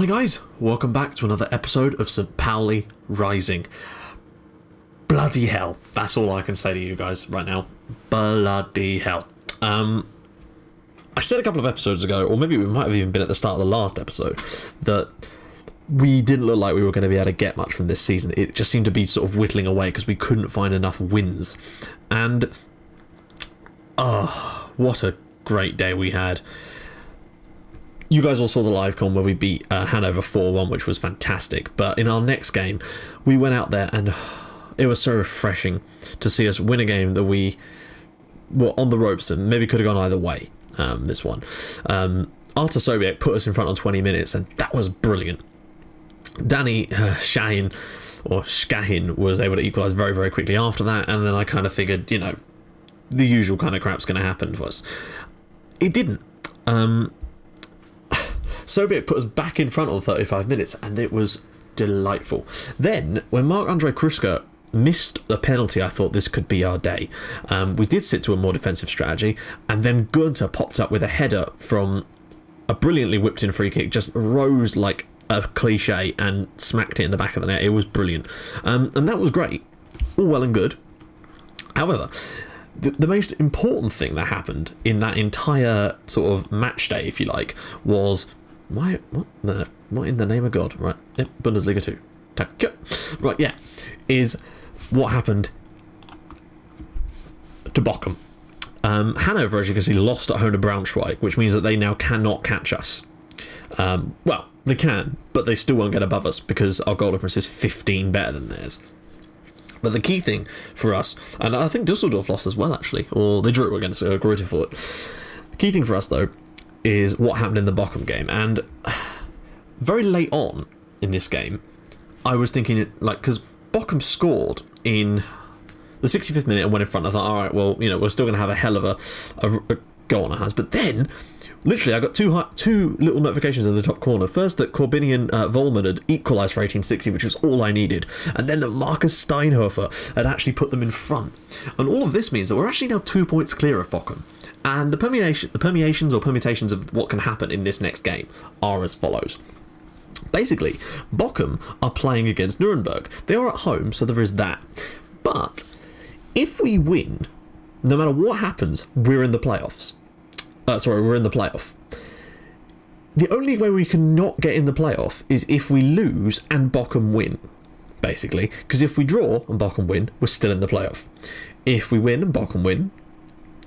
Hi guys, welcome back to another episode of St. Pauli Rising. Bloody hell, that's all I can say to you guys right now. Bloody hell. I said a couple of episodes ago, or maybe we might have even been at the start of the last episode, that we didn't look like we were going to be able to get much from this season. It just seemed to be sort of whittling away because we couldn't find enough wins. And, what a great day we had. You guys all saw the LiveCom where we beat Hanover 4-1, which was fantastic. But in our next game, we went out there and it was so refreshing to see us win a game that we were on the ropes and maybe could have gone either way, this one. Artur Sobiech put us in front on 20 minutes and that was brilliant. Danny Shahin was able to equalise very, very quickly after that, and then I kind of figured, you know, the usual kind of crap's going to happen to us. It didn't. Sobiech put us back in front on 35 minutes, and it was delightful. Then, when Marc-Andre Kruska missed the penalty, I thought this could be our day. We did sit to a more defensive strategy, and then Gunter popped up with a header from a brilliantly whipped-in free kick, just rose like a cliche and smacked it in the back of the net. It was brilliant. And that was great. All well and good. However, the most important thing that happened in that entire sort of match day, if you like, was... What in the name of God? Right, yep, Bundesliga 2. Right, yeah, is what happened to Bochum. Hanover, as you can see, lost at home to Braunschweig, which means that they now cannot catch us. Well, they can, but they still won't get above us because our goal difference is 15 better than theirs. But the key thing for us, and I think Dusseldorf lost as well, actually, or they drew against Greuther Fürth. The key thing for us, though, is what happened in the Bochum game. And very late on in this game, I was thinking, like, because Bochum scored in the 65th minute and went in front. I thought, all right, well, you know, we're still going to have a hell of a go on our hands. But then, literally, I got two little notifications in the top corner. First, that Corbinian Vollmann had equalised for 1860, which was all I needed. And then that Marcus Steinhofer had actually put them in front. And all of this means that we're actually now 2 points clear of Bochum. And the permutations or permutations of what can happen in this next game are as follows. Basically, Bochum are playing against Nuremberg. They are at home, so there is that. But if we win, no matter what happens, we're in the playoffs. We're in the playoff. The only way we can not get in the playoff is if we lose and Bochum win, basically. Because if we draw and Bochum win, we're still in the playoff. If we win and Bochum win,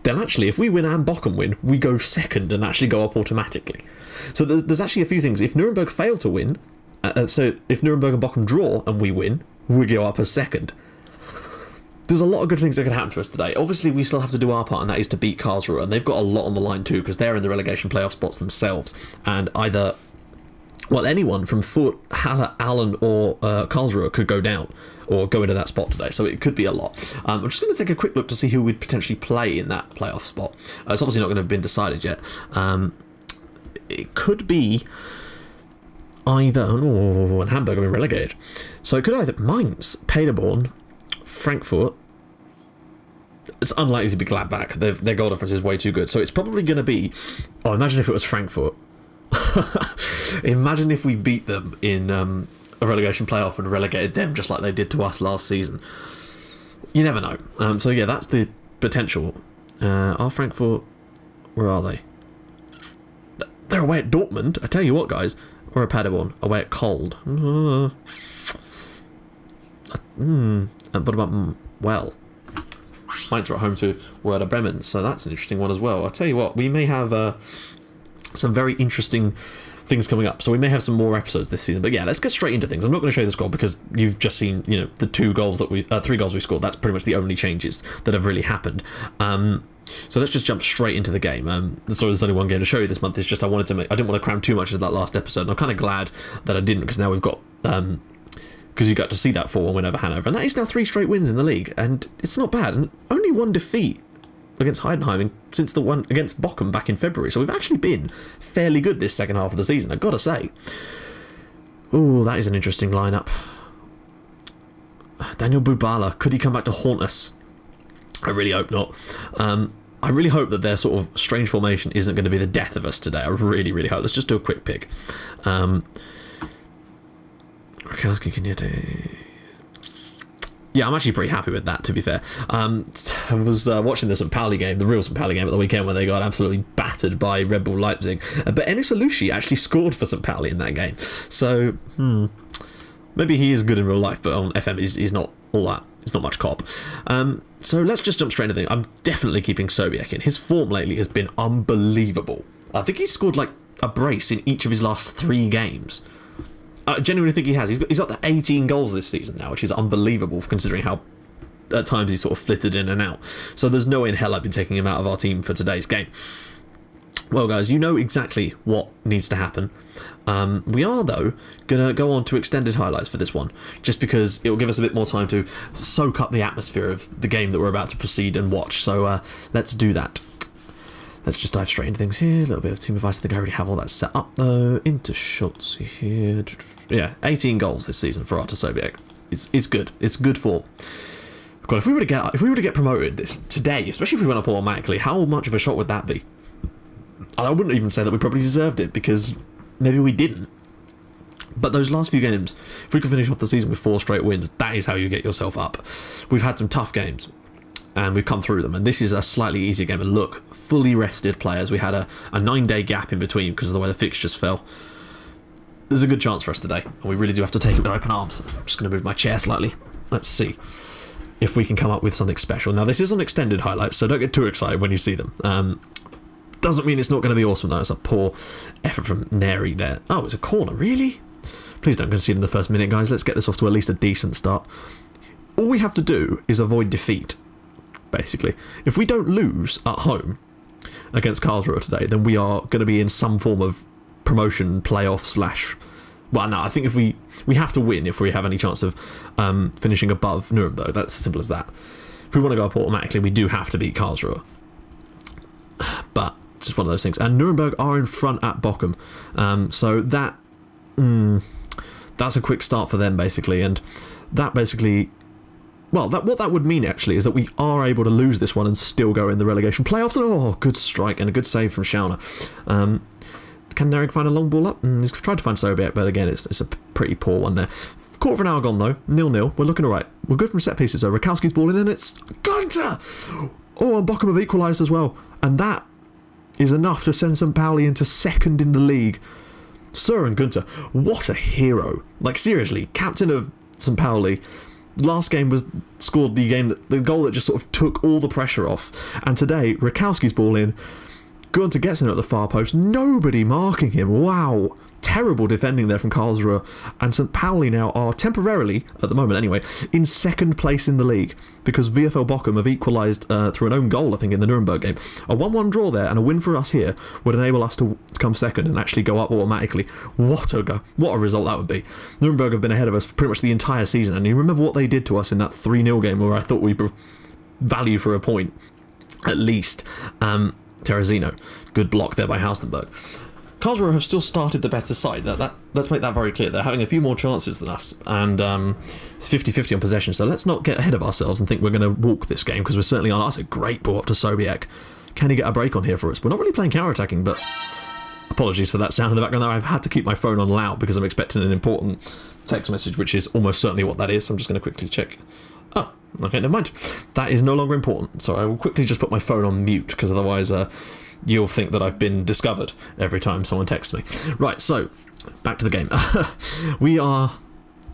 then actually, if we win and Bochum win, we go second and actually go up automatically. So there's actually a few things. If Nuremberg fail to win, so if Nuremberg and Bochum draw and we win, we go up as second. There's a lot of good things that could happen to us today. Obviously, we still have to do our part, and that is to beat Karlsruhe, and they've got a lot on the line too, because they're in the relegation playoff spots themselves, and either, well, anyone from Fürth, Halle, Allen, or Karlsruhe could go down, or go into that spot today, so it could be a lot. I'm just going to take a quick look to see who we'd potentially play in that playoff spot. It's obviously not going to have been decided yet. It could be either... Oh, and Hamburg have been relegated. So it could either Mainz, Paderborn, Frankfurt. It's unlikely to be Gladbach. Their goal difference is way too good. So it's probably going to be... Oh, imagine if it was Frankfurt. Imagine if we beat them in... a relegation playoff and relegated them just like they did to us last season. You never know. So yeah, that's the potential. Are Frankfurt... Where are they? They're away at Dortmund. I tell you what, guys. Or at Paderborn. Away at Cold. What about... Well... Mainz are at home to Werder Bremen, so that's an interesting one as well. I tell you what, we may have some very interesting things coming up, so we may have some more episodes this season. But yeah, let's get straight into things. I'm not going to show you the score because you've just seen, you know, the 3 goals we scored. That's pretty much the only changes that have really happened. So let's just jump straight into the game. So there's only one game to show you this month. It's just I didn't want to cram too much into that last episode, and I'm kind of glad that I didn't, because now we've got because you got to see that 4-1 win over Hanover, and that is now 3 straight wins in the league, and it's not bad. And only 1 defeat against Heidenheim since the one against Bochum back in February. So we've actually been fairly good this second half of the season, I've got to say. Oh, that is an interesting lineup. Daniel Bubala, could he come back to haunt us? I really hope not. I really hope that their sort of strange formation isn't going to be the death of us today. I really, really hope. Let's just do a quick pick. Yeah, I'm actually pretty happy with that, to be fair. I was watching the St. Pauli game, the real St. Pauli game at the weekend, where they got absolutely battered by Red Bull Leipzig. But Enis Alushi actually scored for St. Pauli in that game. So, maybe he is good in real life, but on FM he's not all that. He's not much cop. So let's just jump straight into the thing. I'm definitely keeping Sobiek in. His form lately has been unbelievable. I think he's scored like a brace in each of his last 3 games. I genuinely think he has. He's up to 18 goals this season now, which is unbelievable considering how at times he's sort of flitted in and out. So there's no way in hell I've been taking him out of our team for today's game. Well, guys, you know exactly what needs to happen. We are, though, going to go on to extended highlights for this one, just because it will give us a bit more time to soak up the atmosphere of the game that we're about to proceed and watch. So let's do that. Let's just dive straight into things here. A little bit of team advice. I think I already have all that set up, though. Into shots here. Yeah, 18 goals this season for Artur Sobiek. It's good. It's good form. God, if we were to get promoted this today, especially if we went up automatically, how much of a shot would that be? And I wouldn't even say that we probably deserved it, because maybe we didn't. But those last few games, if we could finish off the season with 4 straight wins, that is how you get yourself up. We've had some tough games, and we've come through them, and this is a slightly easier game. And look, fully rested players. We had a 9-day gap in between because of the way the fixtures fell. There's a good chance for us today, and we really do have to take it with open arms. I'm just going to move my chair slightly. Let's see if we can come up with something special. Now, this is on extended highlights, so don't get too excited when you see them. Doesn't mean it's not going to be awesome, though. It's a poor effort from Neri there. Oh, it's a corner, really? Please don't concede in the first minute, guys. Let's get this off to at least a decent start. All we have to do is avoid defeat, basically. If we don't lose at home against Karlsruhe today, then we are going to be in some form of promotion playoff slash... Well, no, I think if we have to win if we have any chance of finishing above Nuremberg. That's as simple as that. If we want to go up automatically, we do have to beat Karlsruhe. But just one of those things. And Nuremberg are in front at Bochum. So that... that's a quick start for them, basically. And that basically... Well, what that would mean, actually, is that we are able to lose this one and still go in the relegation playoffs. Oh, good strike and a good save from Schauner. Can Narek find a long ball up? He's tried to find Sobiek, but again, it's a pretty poor one there. Quarter of an hour gone, though. 0-0. We're looking all right. We're good from set pieces, though. Rakowski's ball in, and it's Gunter! Oh, and Bochum have equalised as well. And that is enough to send St. Pauli into second in the league. Søren Gunter, what a hero. Like, seriously, captain of St. Pauli. Last game scored the goal that just sort of took all the pressure off. And today, Rakowski's ball in. Gunter gets in at the far post. Nobody marking him. Wow. Terrible defending there from Karlsruhe. And St. Pauli now are temporarily, at the moment anyway, in second place in the league. Because VfL Bochum have equalised through an own goal, I think, in the Nuremberg game. A 1-1 draw there and a win for us here would enable us to come second and actually go up automatically. What a result that would be. Nuremberg have been ahead of us for pretty much the entire season. And you remember what they did to us in that 3-0 game where I thought we value for a point, at least. Terrazino. Good block there by Haustenberg. Karlsruhe have still started the better side. Let's make that very clear. They're having a few more chances than us, and it's 50-50 on possession, so let's not get ahead of ourselves and think we're going to walk this game, because we're certainly on. That's a great ball up to Sobiek. Can he get a break on here for us? We're not really playing counter-attacking, but apologies for that sound in the background there. I've had to keep my phone on loud because I'm expecting an important text message, which is almost certainly what that is. I'm just going to quickly check. Oh, okay, never mind. That is no longer important, so I will quickly just put my phone on mute, because otherwise you'll think that I've been discovered every time someone texts me. Right, so, back to the game. We are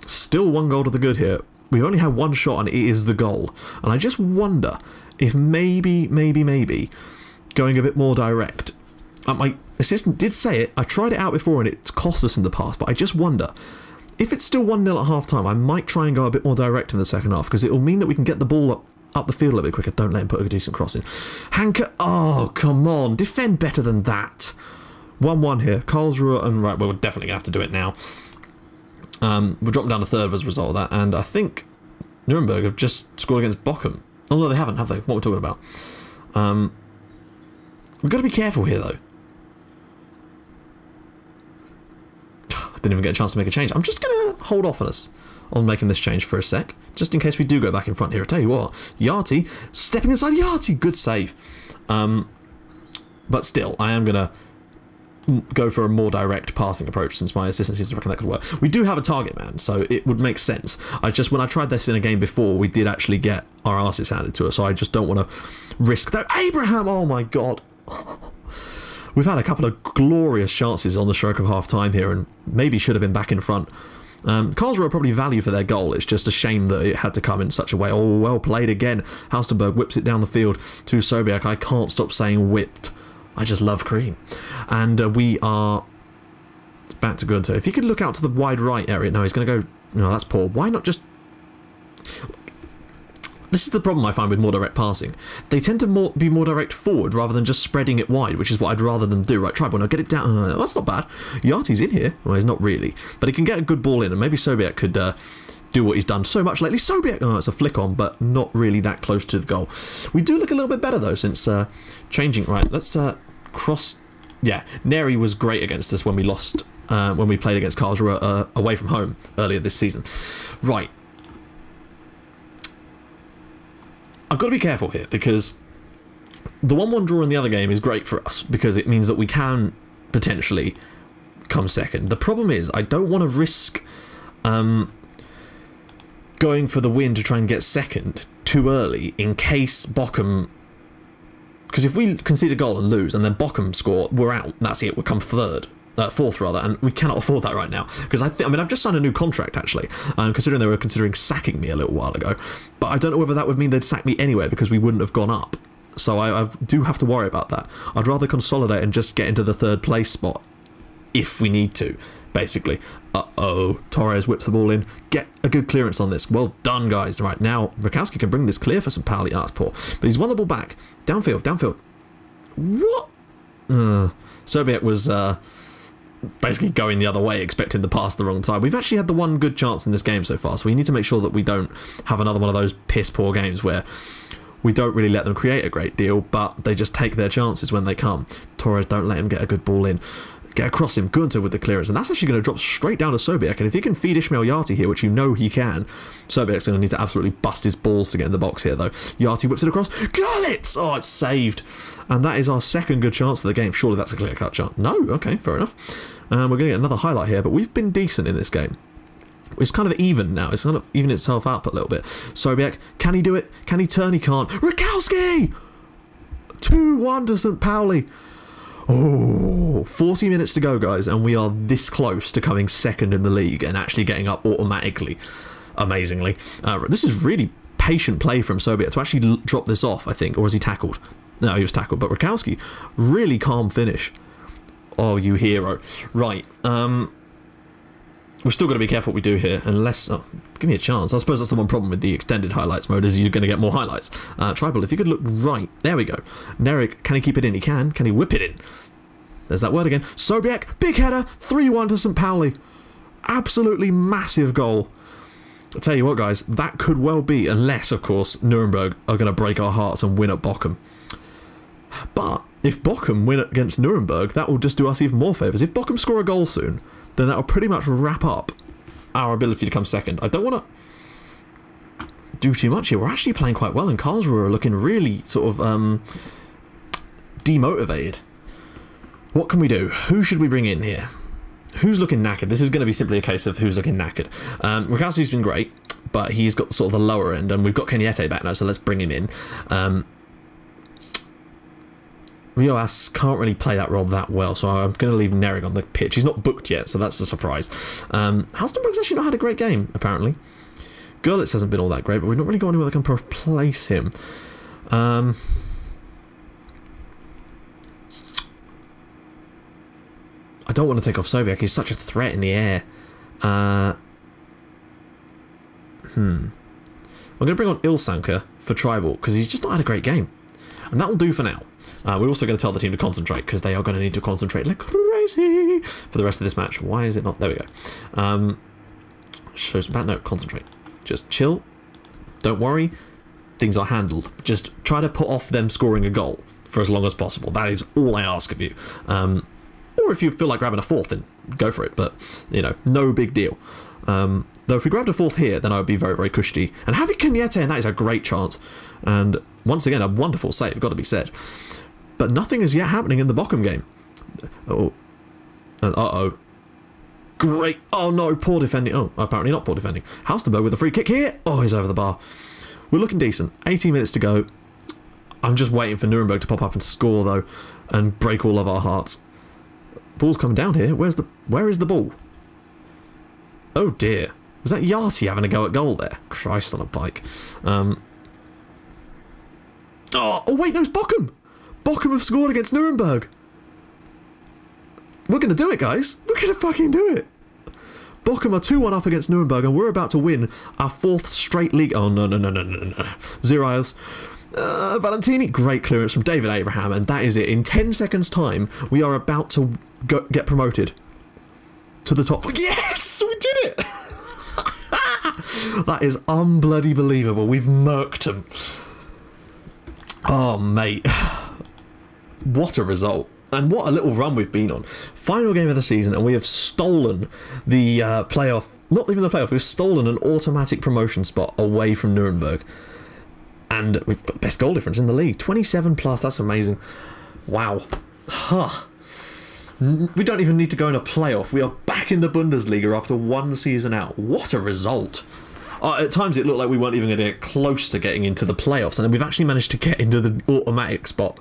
still 1 goal to the good here. We only had 1 shot, and it is the goal. And I just wonder if maybe, going a bit more direct. My assistant did say it. I tried it out before, and it's cost us in the past, but I just wonder, if it's still 1-0 at half-time, I might try and go a bit more direct in the second half, because it will mean that we can get the ball up the field a little bit quicker. Don't let him put a decent cross in. Hanke, oh, come on. Defend better than that. 1-1 here. Karlsruhe, and right, well, we're definitely going to have to do it now. We're dropping down to third as a result of that, and I think Nuremberg have just scored against Bochum. Oh, no, they haven't, have they? What we're talking about. We've got to be careful here, though. I didn't even get a chance to make a change. I'm just going to hold off on making this change for a sec, just in case we do go back in front here. I tell you what, Yati, stepping inside Yati, good save. But still, I am going to go for a more direct passing approach, since my assistant seems to reckon that could work. We do have a target man, so it would make sense. When I tried this in a game before, we did actually get our asses handed to us, so I just don't want to risk that. Abraham, oh my god. We've had a couple of glorious chances on the stroke of half time here, and maybe should have been back in front. Karlsruhe probably value for their goal. It's just a shame that it had to come in such a way. Oh, well played again. Halstenberg whips it down the field to Sobiak. I can't stop saying whipped. I just love cream. And we are back to Gunter. If you could look out to the wide right area. No, he's going to go... No, that's poor. Why not just... This is the problem I find with more direct passing. They tend to be more direct forward rather than just spreading it wide, which is what I'd rather them do. Right, Tribal, now get it down. Oh, that's not bad. Yati's in here. Well, he's not really. But he can get a good ball in, and maybe Sobiak could do what he's done so much lately. Sobiak! Oh, it's a flick on, but not really that close to the goal. We do look a little bit better, though, since changing... Right, let's cross... Yeah, Neri was great against us when we lost... when we played against Karlsruhe away from home earlier this season. Right. I've got to be careful here, because the 1-1 draw in the other game is great for us, because it means that we can potentially come second. The problem is, I don't want to risk going for the win to try and get second too early, in case Bochum... Because if we concede a goal and lose, and then Bochum score, we're out. That's it. We'll come fourth rather, and we cannot afford that right now. Because I mean, I've just signed a new contract actually, considering they were considering sacking me a little while ago. But I don't know whether that would mean they'd sack me anyway, because we wouldn't have gone up. So I do have to worry about that. I'd rather consolidate and just get into the 3rd place spot if we need to, basically. Uh-oh, Torres whips the ball in. Get a good clearance on this. Well done, guys. Right, now Rakowski can bring this clear for some Pauli. Oh, that's poor. But he's won the ball back. Downfield, downfield. What? Sobiak was basically going the other way, expecting the pass the wrong side. We've actually had the one good chance in this game so far, so we need to make sure that we don't have another one of those piss-poor games where we don't really let them create a great deal, but they just take their chances when they come. Torres, don't let him get a good ball in. Get across him. Gunter with the clearance, and that's actually going to drop straight down to Sobiak, and if he can feed Ismail Yati here, which you know he can, Sobiak's going to need to absolutely bust his balls to get in the box here, though. Yati whips it across. Görlitz! Oh, it's saved. And that is our 2nd good chance of the game. Surely that's a clear-cut chance. No? Okay, fair enough. We're going to get another highlight here, but we've been decent in this game. It's kind of even now. It's kind of evened itself up a little bit. Sobiak, can he do it? Can he turn? He can't. Rakowski! 2-1 to St. Pauli. Oh, 40 minutes to go, guys, and we are this close to coming second in the league and actually getting up automatically, amazingly. This is really patient play from Sobiak to actually drop this off, I think, or was he tackled? No, he was tackled, but Rakowski, really calm finish. Oh, you hero. Right, we've still got to be careful what we do here, unless... Oh, give me a chance. I suppose that's the one problem with the extended highlights mode, is you're going to get more highlights. Tribal, if you could look right. There we go. Nerik, can he keep it in? He can. Can he whip it in? There's that word again. Sobiak, big header, 3-1 to St. Pauli. Absolutely massive goal. I'll tell you what, guys, that could well be, unless, of course, Nuremberg are going to break our hearts and win at Bochum. But if Bochum win against Nuremberg, that will just do us even more favours. If Bochum score a goal soon, then that will pretty much wrap up our ability to come second. I don't want to do too much here. We're actually playing quite well, and Karlsruhe are looking really sort of demotivated. What can we do? Who should we bring in here? Who's looking knackered? This is going to be simply a case of who's looking knackered. Rakowski's been great, but he's got sort of the lower end, and we've got Kenyete back now, so let's bring him in. Rioas can't really play that role that well, so I'm going to leave Nerig on the pitch. He's not booked yet, so that's a surprise. Halstenberg's actually not had a great game, apparently. Görlitz hasn't been all that great, but we've not really got anyone that can replace him. I don't want to take off Sobiak. He's such a threat in the air. I'm going to bring on Ilsanker for Tribal, because he's just not had a great game. And that'll do for now. We're also going to tell the team to concentrate, because they are going to need to concentrate like crazy for the rest of this match. Why is it not? There we go. Show some bad note. Concentrate. Just chill. Don't worry. Things are handled. Just try to put off them scoring a goal for as long as possible. That is all I ask of you. Or if you feel like grabbing a fourth, then go for it. But, you know, no big deal. Though if we grabbed a fourth here, then I would be very, very cushy. And having Kenyete, and that is a great chance. And once again, a wonderful save, got to be said. But nothing is yet happening in the Bochum game. Oh, And uh-oh. Great. Oh, no. Poor defending. Oh, apparently not poor defending. Halstenberg with a free kick here. Oh, he's over the bar. We're looking decent. 18 minutes to go. I'm just waiting for Nuremberg to pop up and score, though, and break all of our hearts. Ball's coming down here. Where is the ball? Oh, dear. Was that Yachty having a go at goal there? Christ on a bike. Oh, wait, no, it's Bochum. Bochum have scored against Nuremberg. We're going to do it, guys. We're going to fucking do it. Bochum are 2-1 up against Nuremberg, and we're about to win our 4th straight league. Oh, no. 0-0. Valentini, great clearance from David Abraham, and that is it. In 10 seconds' time, we are about to get promoted to the top. Yes, we did it! That is unbloody believable. We've murked them. Oh, mate. What a result. And what a little run we've been on. Final game of the season, and we have stolen the playoff. Not even the playoff, we've stolen an automatic promotion spot away from Nuremberg. And we've got the best goal difference in the league. 27 plus, that's amazing. Wow. Huh. We don't even need to go in a playoff. We are back in the Bundesliga after 1 season out. What a result. At times it looked like we weren't even going to get close to getting into the playoffs, and we've actually managed to get into the automatic spot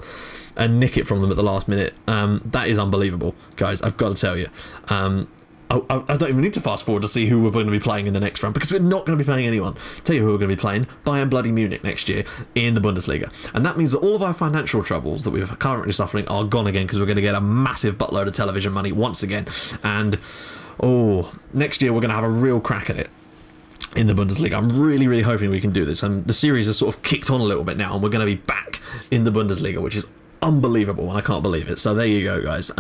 and nick it from them at the last minute. That is unbelievable, guys. I've got to tell you. I don't even need to fast forward to see who we're going to be playing in the next round, because we're not going to be playing anyone. Tell you who we're going to be playing: Bayern bloody Munich next year in the Bundesliga. And that means that all of our financial troubles that we're currently suffering are gone again, because we're going to get a massive buttload of television money once again. And, oh, next year we're going to have a real crack at it in the Bundesliga. I'm really, really hoping we can do this. And the series has sort of kicked on a little bit now, and we're going to be back in the Bundesliga, which is unbelievable, and I can't believe it. So there you go, guys.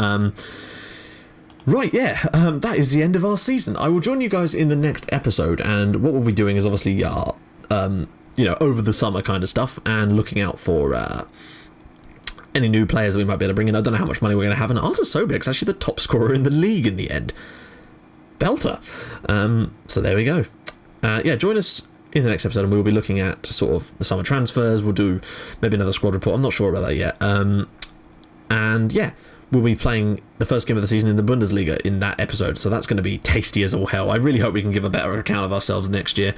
Right, yeah, that is the end of our season. I will join you guys in the next episode, and what we'll be doing is obviously, you know, over the summer kind of stuff, and looking out for any new players that we might be able to bring in. I don't know how much money we're going to have, and Alter Sobek's actually the top scorer in the league in the end. Belter. So there we go. Yeah, join us in the next episode, and we'll be looking at sort of the summer transfers. We'll do maybe another squad report. I'm not sure about that yet. And yeah, we'll be playing the first game of the season in the Bundesliga in that episode, so that's going to be tasty as all hell. I really hope we can give a better account of ourselves next year,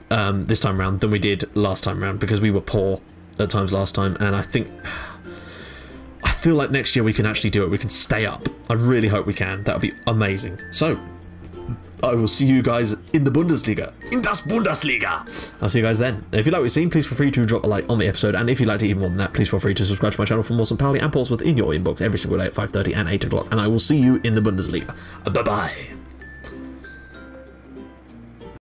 this time round, than we did last time round, because we were poor at times last time, and I feel like next year we can actually do it. We can stay up. I really hope we can. That would be amazing. So I will see you guys in the Bundesliga. In das Bundesliga! I'll see you guys then. If you like what you've seen, please feel free to drop a like on the episode, and if you'd like to even more than that, please feel free to subscribe to my channel for more Pauli and Portsmouth in your inbox every single day at 5:30 and 8 o'clock, and I will see you in the Bundesliga. Bye-bye.